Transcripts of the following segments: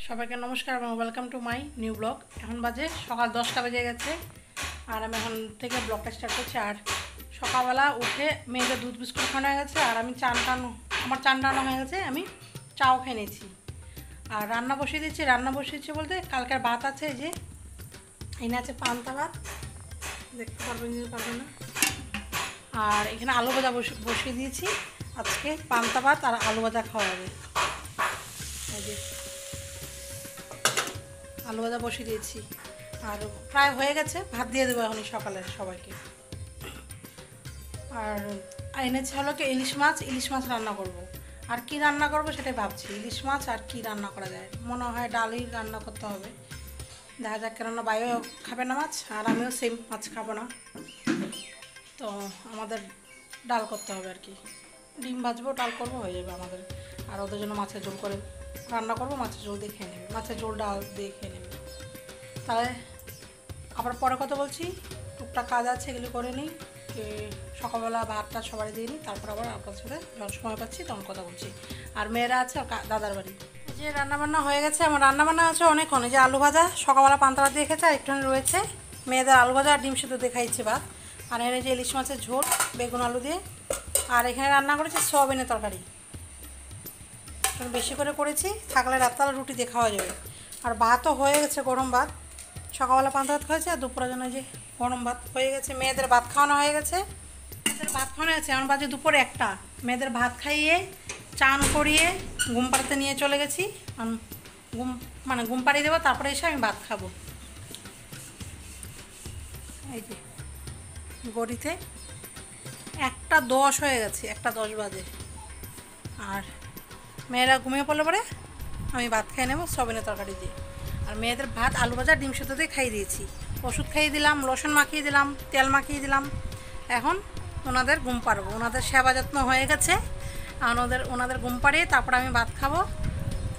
সবাইকে নমস্কার এবং welcome to my new blog. এখন বাজে সকাল 10টা বেজে গেছে আর আমি এখন থেকে ব্লগটা স্টার্ট করছি। আর সকালবেলা উঠে মেয়েদের দুধ বিস্কুট খাওয়ানো হয়ে গেছে আর আমি আমার চান টানো হয়ে গেছে, আমি চাও খেয়ে নিয়েছি আর রান্না বসিয়ে দিচ্ছি। রান্না বসিয়েছি বলতে কালকের ভাত আছে, এই যে এনে আছে পান্তা ভাত, দেখতে পারবেন যদি পারবেন না। আর এখানে আলু ভাজা বসিয়ে দিয়েছি, আজকে পান্তা ভাত আর আলু ভাজা খাওয়া হবে। এই যে আলু ভাজা বসিয়ে দিয়েছি আর প্রায় হয়ে গেছে, ভাত দিয়ে দেবো এখনই সকালের সবাইকে। আর এনেছে হলো কি ইলিশ মাছ রান্না করব। আর কি রান্না করব সেটাই ভাবছি, ইলিশ মাছ আর কি রান্না করা যায়। মনে হয় ডালই রান্না করতে হবে, দেখা যাক, কেননা বাইও খাবে না মাছ আর আমিও সেম মাছ খাবো না, তো আমাদের ডাল করতে হবে আর কি। ডিম ভাজবো, ডাল করবো, হয়ে যাবে আমাদের। আর ওদের জন্য মাছের ঝোল করে রান্না করবো, মাছের ঝোল দিয়ে খেয়ে নেবে, মাছের ঝোল ডাল দিয়ে খেয়ে নেবে। তাহলে আবার পরে কথা বলছি, টুকটাক কাজ আছে এগুলো করে নিই, সকালবেলা ভাতটা সবাই দিয়ে নিই, তারপর আবার আপনার সাথে যখন সময় পাচ্ছি তখন কথা বলছি। আর মেয়েরা আছে দাদার বাড়ি। যে রান্নাবান্না হয়ে গেছে, আমার রান্নাবান্না আছে অনেকক্ষণ। এই যে আলু ভাজা সকালবেলা পান্তা ভাত দিয়ে খেয়েছে, আর একটুখানি রয়েছে, মেয়েদের আলু ভাজা আর ডিম সিদ্ধ দিয়ে খাইছে ভাত। আর এখানে যে ইলিশ মাছের ঝোল বেগুন আলু দিয়ে, আর এখানে রান্না করেছি সয়াবিনের তরকারি, বেশি করে করেছি, থাকলে রাত্রেবেলা রুটি দিয়ে খাওয়া যাবে। আর ভাতও হয়ে গেছে, গরম ভাত, সকালবেলা পান্তা ভাত খাওয়াছে আর দুপুরের জন্য যে গরম ভাত হয়ে গেছে। মেয়েদের ভাত খাওয়ানো হয়ে গেছে, মেয়েদের ভাত খাওয়ানো গেছে, আমার বাজে দুপুরে 1টা। মেয়েদের ভাত খাইয়ে চান করিয়ে ঘুম পাড়াতে নিয়ে চলে গেছি, ঘুম পাড়িয়ে দেবো, তারপরে এসে আমি ভাত খাবো। এই যে গড়িতে 1টা 10 হয়ে গেছে, 1টা 10 বাজে। আর মেয়েরা ঘুমিয়ে পড়লে পরে আমি ভাত খেয়ে নেবো সয়াবিনের তরকারি দিয়ে। আর মেয়েদের ভাত আলু ভাজা ডিম সেদ্ধ দিয়ে খাইয়ে দিয়েছি, ওষুধ খাইয়ে দিলাম, লোশন মাখিয়ে দিলাম, তেল মাখিয়ে দিলাম। এখন ওনাদের ঘুম পাড়বো, ওনাদের সেবা যত্ন হয়ে গেছে, আর ওনাদের ঘুম পাড়িয়ে তারপরে আমি ভাত খাবো,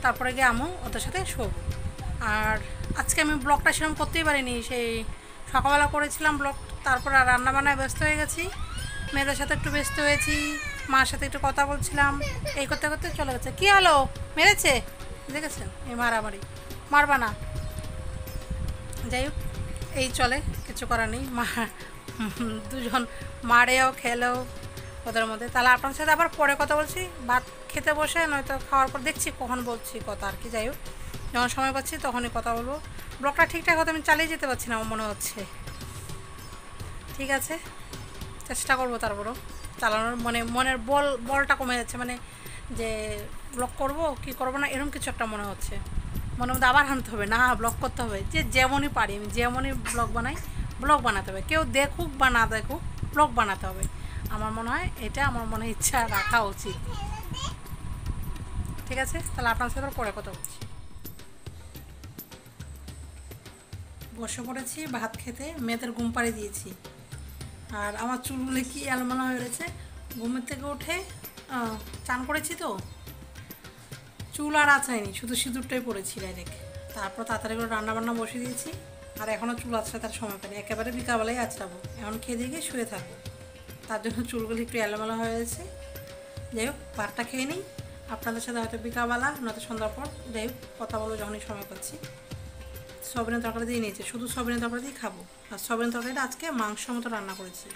তারপরে গিয়ে আমু ওদের সাথে শোবো। আর আজকে আমি ব্লগটা সেরকম করতেই পারিনি, সেই সকালবেলা করেছিলাম ব্লগ, তারপর আর রান্নাবান্নায় ব্যস্ত হয়ে গেছি, মেয়েদের সাথে একটু ব্যস্ত হয়েছি, মার সাথে একটু কথা বলছিলাম, এই করতে করতে চলে গেছে। কী হলো, মেরেছে দেখেছেন, এই মারামারি, মারবা না, যাই হোক এই চলে, কিছু করার নেই। দুজন মারেও খেলেও ওদের মধ্যে। তাহলে আপনার সাথে আবার পরে কথা বলছি, ভাত খেতে বসে, নয়তো খাওয়ার পর দেখছি কখন বলছি কথা আর কি। যাই হোক, যখন সময় পাচ্ছি তখনই কথা বলবো। ব্লগটা ঠিকঠাক হয়তো আমি চালিয়ে যেতে পারছি না আমার মনে হচ্ছে, ঠিক আছে চেষ্টা করবো, তারপরও চালানোর মনের বলটা কমে যাচ্ছে, মানে যে ব্লগ করব কি করব না এরকম কিছু একটা মনে হচ্ছে, মনের মধ্যে আবার আনতে হবে, না ব্লগ করতে হবে, যে যেমনই পারি আমি যেমনই ব্লগ বানাই, ব্লগ বানাতে হবে, কেউ দেখুক বা না দেখুক ব্লগ বানাতে হবে। আমার মনে হয় এটা আমার মনে ইচ্ছা রাখা উচিত, ঠিক আছে। তাহলে আপনার সাথে পরে কথা বলছি। বসে পড়েছি ভাত খেতে, মেয়েদের ঘুম পাড়িয়ে দিয়েছি। আর আমার চুলগুলো কি এলোমেলো হয়ে রয়েছে, ঘুমের থেকে উঠে চান করেছি তো, চুল আর আছাইনি, শুধু সিঁদুরটাই পড়েছি ডাইরেক্ট। তারপর তাড়াতাড়ি করে রান্নাবান্না বসিয়ে দিয়েছি, আর এখনও চুল আছড়ে তার সময় পাইনি, একেবারে বিকালবেলায় আছড়াবো, এখন খেয়ে দিয়ে গিয়ে শুয়ে থাকবো, তার জন্য চুলগুলো একটু এলোমেলো হয়ে গেছে। যাই হোক ভাতটা খেয়ে নিই, আপনাদের সাথে হয়তো বিকালবেলা নয়তো সন্ধ্যার পর যাই হোক কথা বলবো যখনই সময় পাচ্ছি। সয়াবিনের তরকারি দিয়ে নিয়েছি, শুধু সয়াবিনের তরকারি দিয়ে খাবো। আর সয়াবিনের তরকারিটা আজকে মাংস মতো রান্না করেছি,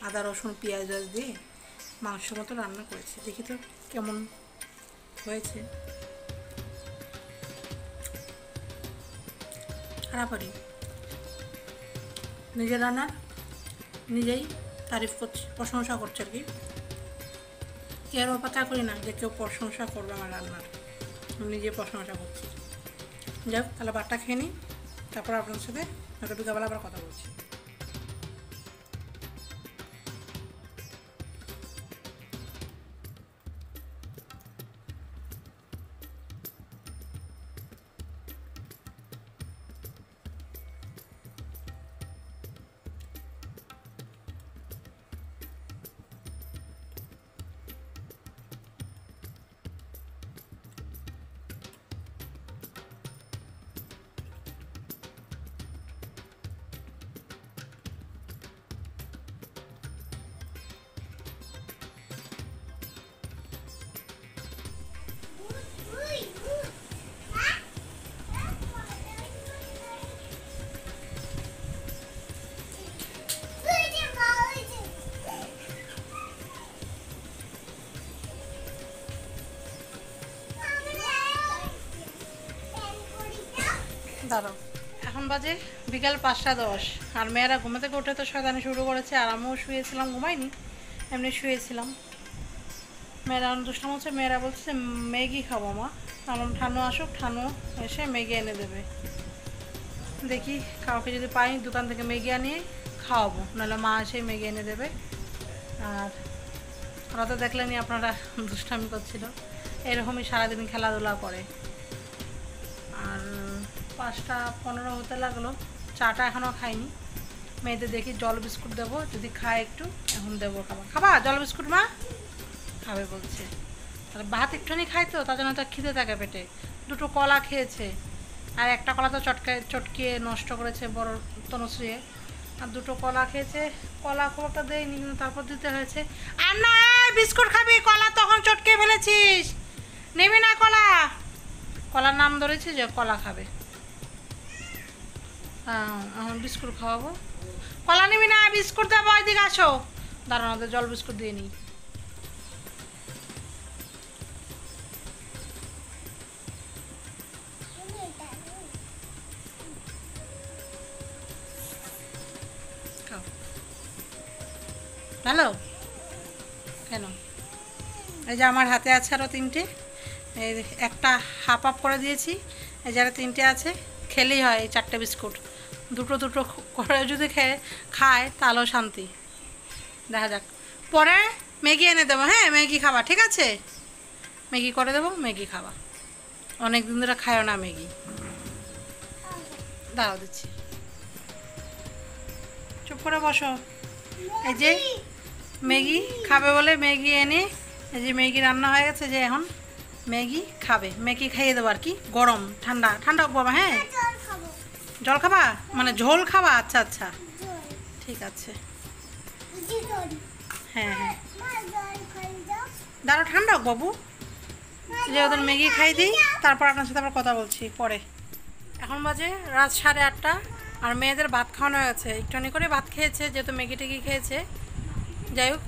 আদা রসুন পেঁয়াজ দিয়ে মাংস মতো রান্না করেছি, দেখি তো কেমন হয়েছে। খারাপ করি, নিজের রান্নার নিজেই তারিফ করছি, প্রশংসা করছি আর কি, কেউ অপেক্ষা করি না যে কেউ প্রশংসা করবে আমার রান্নার, আমি নিজে প্রশংসা করছি। যাই হোক তাহলে ভাতটা খেয়ে নিই, তারপর আপনার সাথে হয়তো বিকালবেলা আবার কথা বলছি। দাঁড়াও, এখন বাজে বিকাল 5টা 10, আর মেয়েরা ঘুমে থেকে উঠে তো শয়তানি শুরু করেছে, আর আমিও শুয়েছিলাম, ঘুমাইনি, এমনি শুয়েছিলাম। মেয়েরা দুষ্টাম হচ্ছে, মেয়েরা বলছে যে ম্যাগি খাবো মা। আমার ঠানু আসুক, ঠানু এসে ম্যাগি এনে দেবে। দেখি কাউকে যদি পাই দোকান থেকে ম্যাগি আনিয়ে খাওয়াবো, নাহলে মা এসে ম্যাগি এনে দেবে। আর ওরা তো দেখলেনি আপনারা, দুষ্টামি করছিল, এরকমই সারাদিন খেলাধুলা করে। আর 5টা 15 হতে লাগলো, চাটা এখনও খাইনি। মেয়েদের দেখি জল বিস্কুট দেবো, যদি খায় একটু এখন দেবো। খাবা জল বিস্কুট মা? খাবে বলছে। তাহলে ভাত একটুখানি খাই তো, তার জন্য তো খিদে থাকে পেটে। 2টো কলা খেয়েছে, আর একটা কলা তো চটকিয়ে নষ্ট করেছে বড় তনুশ্রী। আর 2টো কলা খেয়েছে, কলা খুব একটা দেয়নি, কিন্তু তারপর দিতে হয়েছে। আর না, বিস্কুট খাবি, কলা তখন চটকে ফেলেছিস, নেবি না কলা? কলার নাম ধরেছি যে কলা খাবে। হ্যাঁ, এখন বিস্কুট খাওয়াবো। কলা নিবি না, বিস্কুট দেবো, ওইদিকে আসো। দাঁড়ানো, জল বিস্কুট দিয়ে নিই। ভালো কেন? এই যে আমার হাতে আছে আরও 3টে, এই একটা হাফ করে দিয়েছি, এই যে আরও 3টে আছে। খেলেই হয় এই 4টে বিস্কুট, 2টো করে যদি খায় তাহলেও শান্তি। দেখা যাক, পরে ম্যাগি এনে দেবো। হ্যাঁ, ম্যাগি খাবা, ঠিক আছে? ম্যাগি করে দেবো, ম্যাগি খাবা। অনেক দিন ধরে খায়ও না ম্যাগি। দাঁড়াও দিচ্ছি, চুপ করে বসো। এই যে ম্যাগি খাবে বলে ম্যাগি এনে, এই যে ম্যাগি রান্না হয়ে গেছে, যে এখন ম্যাগি খাবে। ম্যাগি খাইয়ে দেবো আর কি, গরম ঠান্ডা ঠান্ডা বাবা। হ্যাঁ, জল খাবা, মানে ঝোল খাবা? আচ্ছা আচ্ছা, ঠিক আছে। হ্যাঁ হ্যাঁ, দাঁড়াও, ঠান্ডা হোক বাবু। যে ওদের ম্যাগি খাই দিই, তারপর আপনার সাথে আবার কথা বলছি পরে। এখন বাজে রাত 8:30, আর মেয়েদের ভাত খাওয়ানো হয়ে গেছে। একটুখানি করে ভাত খেয়েছে, যেহেতু ম্যাগি টেগি খেয়েছে। যাই হোক,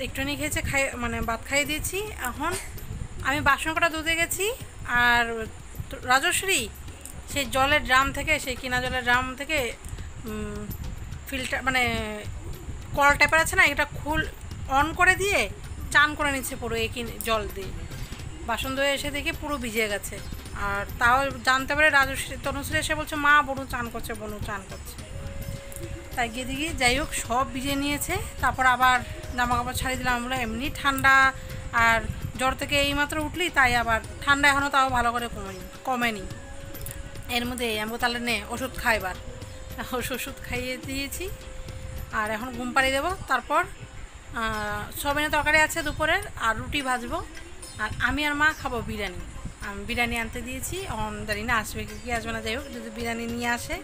একটুখানি খেয়েছে, মানে ভাত খাইয়ে দিয়েছি। এখন আমি বাসন কটা ধুতে গেছি, আর রাজশ্রী সেই জলের ড্রাম থেকে, সেই কিনা জলের ড্রাম থেকে ফিল্টার, মানে কল টাইপের আছে না, এটা অন করে দিয়ে চান করে নিচ্ছে পুরো একই জল দিয়ে। বাসন ধুয়ে এসে দেখি পুরো ভিজে গেছে। আর তাও জানতে পারে রাজশ্রী, তনুশ্রী এসে বলছে মা বনু চান করছে, বনু চান করছে। তাই গিয়ে দেখি, যাই হোক সব ভিজে নিয়েছে। তারপর আবার জামা কাপড় ছাড়িয়ে দিলাম। আমরা এমনি ঠান্ডা, আর জ্বর থেকে এইমাত্র উঠলি, তাই আবার ঠান্ডা এখনও তাও ভালো করে কমেনি। এর মধ্যে আমাকে তাহলে নে ওষুধ খাইবার, ওষুধ খাইয়ে দিয়েছি। আর এখন ঘুম পাড়িয়ে দেবো। তারপর সবিনের তরকারি আছে দুপুরের, আর রুটি ভাজবো। আর আমি আর মা খাবো বিরিয়ানি। আমি বিরিয়ানি আনতে দিয়েছি, জানি না আসবে কি আসবে না। যাই হোক, যদি বিরিয়ানি নিয়ে আসে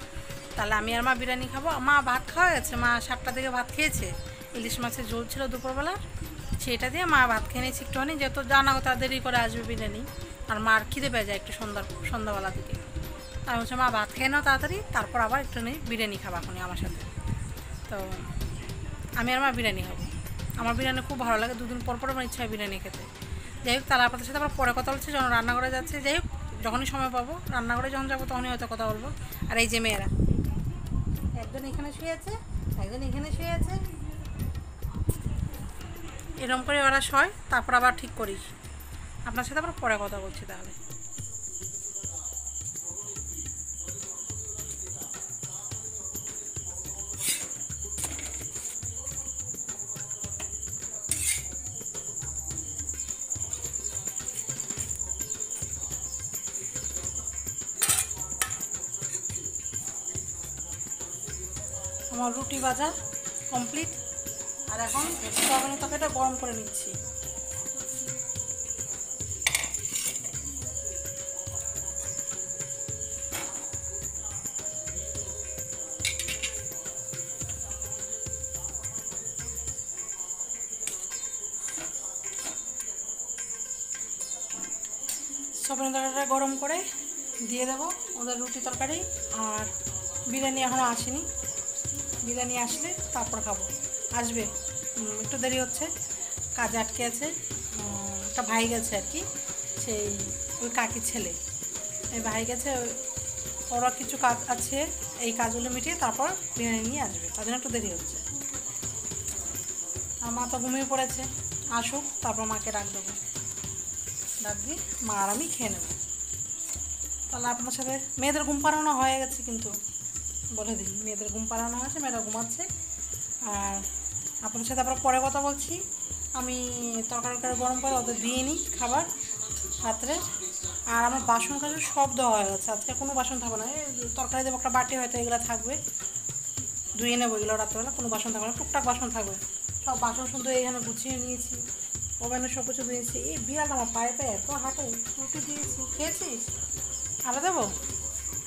তাহলে আমি আর মা বিরিয়ানি খাবো। মা ভাত খাওয়া গেছে, মা 7টা থেকে ভাত খেয়েছে। ইলিশ মাছের ঝোল ছিল দুপুরবেলার, সেটা দিয়ে মা ভাত খেয়ে নিয়েছি একটুখানি, যেহেতু জানা কথা দেরি করে আসবে বিরিয়ানি। আর মার খিদে পেয়ে যায় একটু সন্ধ্যাবেলা দিকে। আমি বলছি মা ভাত খেয়ে নাও তাড়াতাড়ি, তারপর আবার একটুখানি বিরিয়ানি খাবো এখনই আমার সাথে। তো আমি আর মা বিরিয়ানি খাবো। আমার বিরিয়ানি খুব ভালো লাগে, 2 দিন পর আমার ইচ্ছা হয় বিরিয়ানি খেতে। যাই হোক, তাহলে আপনাদের সাথে আবার পরে কথা বলছি, যখন রান্নাঘরে যাচ্ছে। যাই হোক, যখনই সময় পাবো রান্নাঘরে যখন যাবো তখনই হয়তো কথা বলবো। আর এই যে মেয়েরা, একজন এখানে শুয়ে আছে, একজন এখানে শুয়ে আছে, এরকম করে ওরা শয়। তারপর আবার ঠিক করি, আপনার সাথে আবার পরে কথা বলছি তাহলে। আমার রুটি ভাজা কমপ্লিট, আর এখন সয়াবিনের তরকারিটা গরম করে নিচ্ছি। সয়াবিনের তরকারিটা গরম করে দিয়ে দেবো ওদের রুটি তরকারি। আর বিরিয়ানি এখনও আসেনি, বিরিয়ানি আসলে তারপর খাবো। আসবে, একটু দেরি হচ্ছে, কাজে আটকে আছে। একটা ভাই গেছে আর কি, সেই ওই কাকির ছেলে, এই ভাই গেছে, ওরা কিছু কাজ আছে, এই কাজগুলো মিটিয়ে তারপর বিরিয়ানি নিয়ে আসবে, তার জন্য একটু দেরি হচ্ছে। আর মা তো ঘুমিয়ে পড়েছে, আসুক তারপর মাকে ডাক দেবো, ডাক দিয়ে মা আর আমি খেয়ে নেবো। তাহলে আপনার সাথে মেয়েদের ঘুম পাড়ানো হয়ে গেছে, কিন্তু বলে দিই মেয়েদের ঘুম পাড়ানো হয়েছে, মেয়েরা ঘুমাচ্ছে। আর আপনার সাথে আবার পরে কথা বলছি। আমি তরকারি গরম করে ওদের দিয়ে নিই খাবার রাত্রে। আর আমার বাসন কাজে সব দেওয়া হয়ে গেছে, আজকে কোনো বাসন থাকবে না। এই তরকারি দেবো একটা বাটি, হয়তো এগুলো থাকবে, ধুয়ে নেবো এগুলো রাত্রেবেলা, কোনো বাসন থাকবে না, টুকটাক বাসন থাকবে। সব বাসন শুধু এখানে গুছিয়ে নিয়েছি, ওভেনে সব কিছু দিয়েছি। এই বিরাট আমার পাইপে এত হাঁটে, রুটি দিয়েছি, খেয়েছিস? আরও দেবো?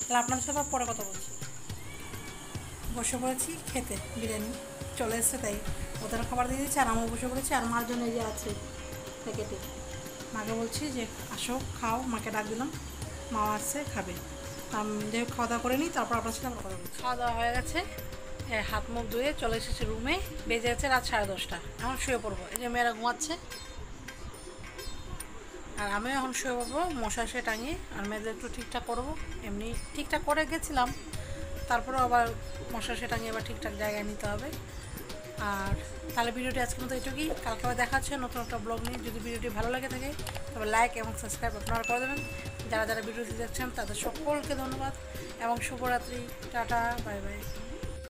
তাহলে আপনার সাথে পরে কথা বলছি। বসে পড়েছি খেতে বিরিয়ানি, চলে এসছে তাই ওদের খাবার দিয়ে দিচ্ছি। আর আমিও বসে পড়েছি, আর মার জন্য এই যে আছে প্যাকেটে, মাকে বলছি যে আসো খাও, মাকে ডাক দিলাম, মা আসছে খাবে। যাই হোক খাওয়া দাওয়া করে নিই, তারপর আপনার সাথে কথা বলছি। খাওয়া দাওয়া হয়ে গেছে, হাত মুখ ধুয়ে চলে এসেছে রুমে, বেজে যাচ্ছে রাত 10:30। এখন শুয়ে পড়বো, এই যে মেয়েরা ঘুমাচ্ছে আর আমিও এখন শুয়ে পড়বো মশা শুয়ে টাঙিয়ে। আর মেয়েদের একটু ঠিকঠাক করবো, এমনি ঠিকঠাক করে গেছিলাম, তারপরেও আবার মশা শুয়ে টাঙিয়ে আবার ঠিকঠাক জায়গায় নিতে হবে। আর তাহলে ভিডিওটি আজকের মতো এটুকুই, কালকে আবার দেখা হচ্ছে নতুন একটা ব্লগ নিয়ে। যদি ভিডিওটি ভালো লাগে থাকে তবে লাইক এবং সাবস্ক্রাইব আপনারা করে দেবেন। যারা যারা ভিডিওটি দেখছেন তাদের সকলকে ধন্যবাদ এবং শুভরাত্রি, টাটা, বাই বাই।